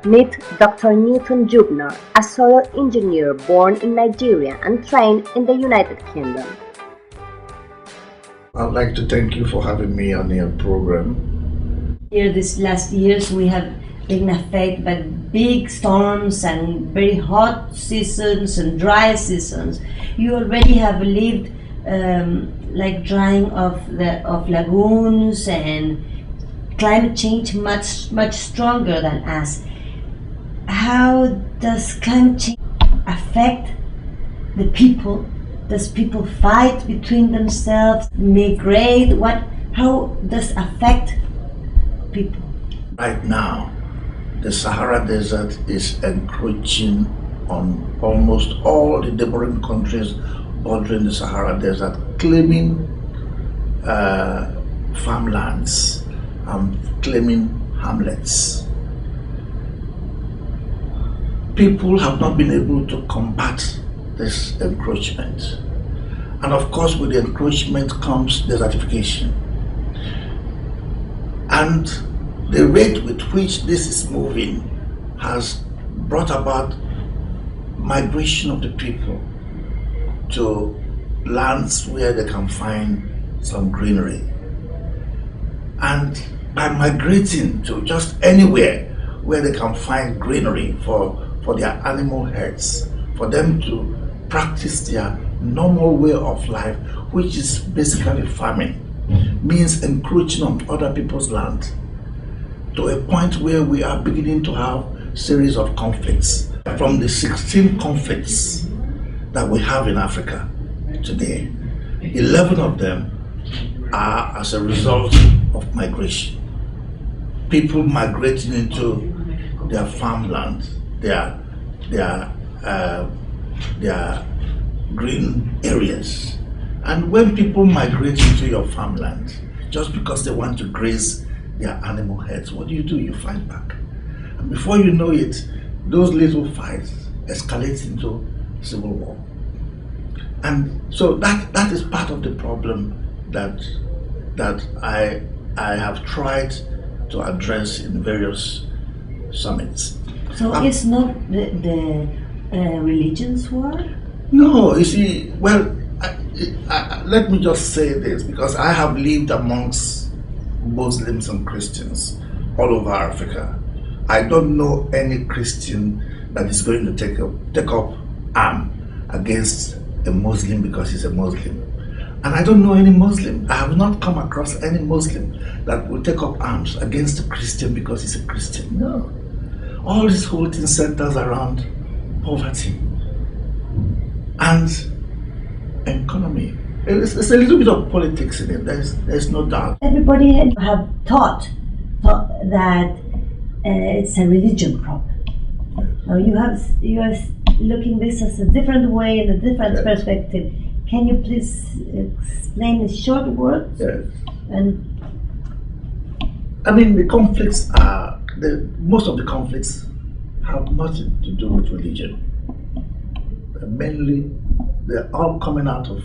Meet Dr. Newton Jibunoh, a soil engineer born in Nigeria and trained in the United Kingdom. I'd like to thank you for having me on your program. Here, these last years, we have been affected by big storms and very hot seasons and dry seasons. You already have lived like drying of lagoons and climate change much stronger than us. How does climate change affect the people? Does people fight between themselves, migrate? How does it affect people? Right now, the Sahara Desert is encroaching on almost all the neighboring countries bordering the Sahara Desert, claiming farmlands and claiming hamlets. People have not been able to combat this encroachment. And of course, with the encroachment comes desertification. And the rate with which this is moving has brought about migration of the people to lands where they can find some greenery. And by migrating to just anywhere where they can find greenery for their animal herds, for them to practice their normal way of life, which is basically farming, means encroaching on other people's land, to a point where we are beginning to have series of conflicts. From the 16 conflicts that we have in Africa today, 11 of them are as a result of migration. People migrating into their farmland, their green areas. And when people migrate into your farmland, just because they want to graze their animal herds, what do? You fight back. And before you know it, those little fights escalate into civil war. And so that is part of the problem that I have tried to address in various summits. So it's not the religion's war? No, you see, well, let me just say this, because I have lived amongst Muslims and Christians all over Africa. I don't know any Christian that is going to take up arm against a Muslim because he's a Muslim. And I don't know any Muslim. I have not come across any Muslim that will take up arms against a Christian because he's a Christian. No. All this whole thing centers around poverty and economy. It's a little bit of politics in it, there's no doubt. Everybody have thought that it's a religion problem. Now you are looking this as a different way, in a different perspective. Can you please explain in short words? Yes. And I mean, the conflicts are, most of the conflicts have nothing to do with religion. Mainly, they're all coming out of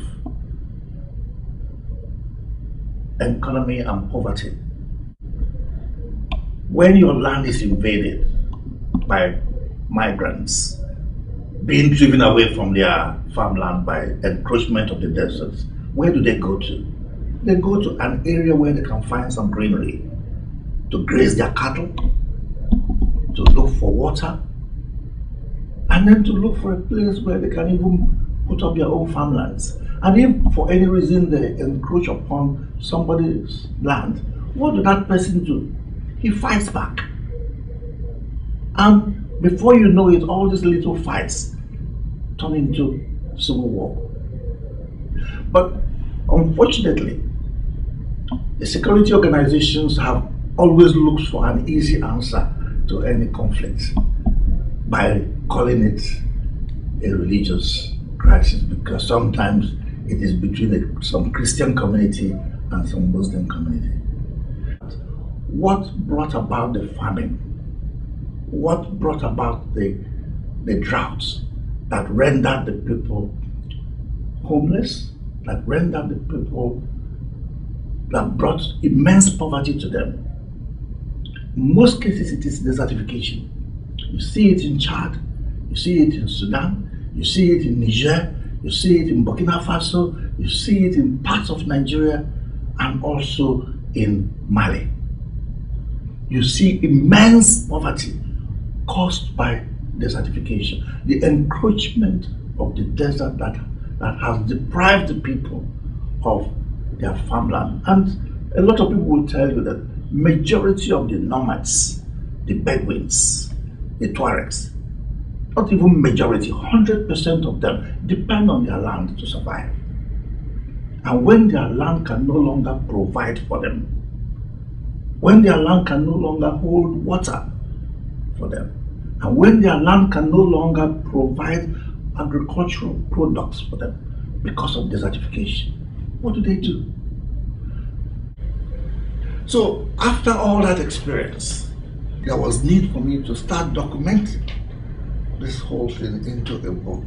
economy and poverty. When your land is invaded by migrants, being driven away from their farmland by encroachment of the deserts, where do they go to? They go to an area where they can find some greenery to graze their cattle, to look for water, and then to look for a place where they can even put up their own farmlands. And if for any reason they encroach upon somebody's land, what does that person do? He fights back. And before you know it, all these little fights turn into civil war. But unfortunately, the security organizations have always looked for an easy answer to any conflict by calling it a religious crisis, because sometimes it is between some Christian community and some Muslim community. What brought about the famine? What brought about the droughts that rendered the people homeless, that rendered the people that brought immense poverty to them. In most cases, it is desertification. You see it in Chad, you see it in Sudan, you see it in Niger, you see it in Burkina Faso, you see it in parts of Nigeria, and also in Mali. You see immense poverty caused by desertification, the encroachment of the desert that has deprived the people of their farmland. And a lot of people will tell you that majority of the nomads, the Bedouins, the Tuaregs, not even majority, 100% of them depend on their land to survive. And when their land can no longer provide for them, when their land can no longer hold water for them, and when their land can no longer provide agricultural products for them because of desertification, what do? So after all that experience, there was need for me to start documenting this whole thing into a book.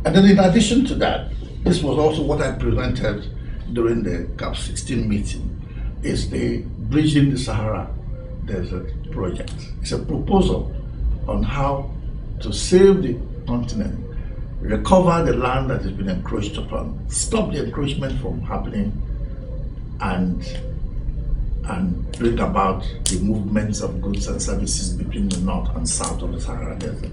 And then in addition to that, this was also what I presented during the CAP 16 meeting, is the Bridging the Sahara Desert project. It's a proposal on how to save the continent, recover the land that has been encroached upon, stop the encroachment from happening, and bring about the movements of goods and services between the north and south of the Sahara Desert.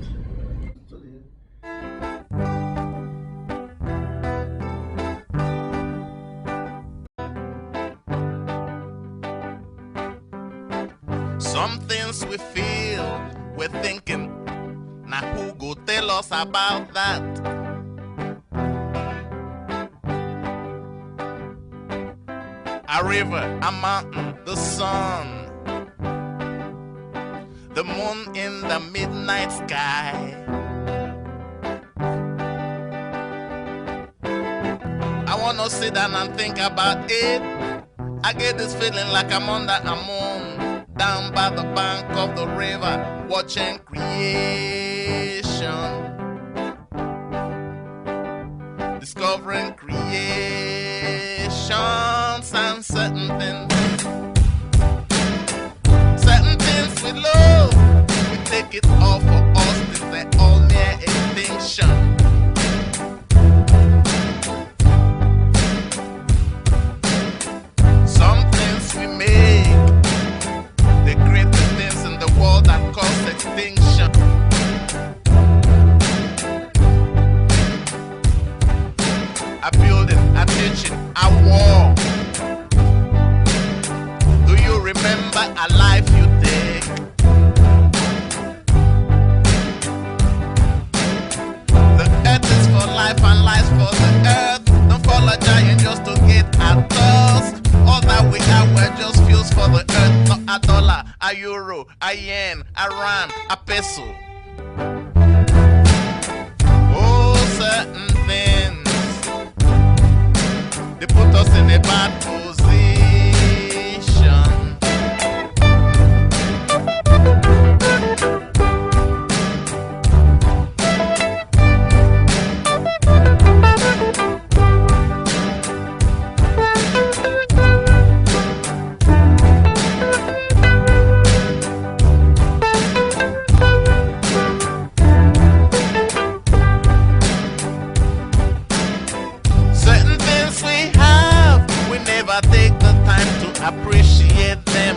Some things we feel, we're thinking, now who go tell us about that? A river, a mountain, the sun, the moon in the midnight sky. I wanna sit down and think about it. I get this feeling like I'm under a moon, down by the bank of the river, watching creation, discovering creations and certain things we love, we take it all for us, they're all near extinction. Some things we make, the greatest things in the world that cause extinction. A building, a teaching, a war. Do you remember a life you take? The earth is for life and life's for the earth. Don't follow giant just to get a dust. All that we have, we're just fuels for the earth. Not a dollar, a euro, a yen, a rand, a peso. Oh, certain things, they put us in a bad position. Certain things we have, we never take the time to appreciate them.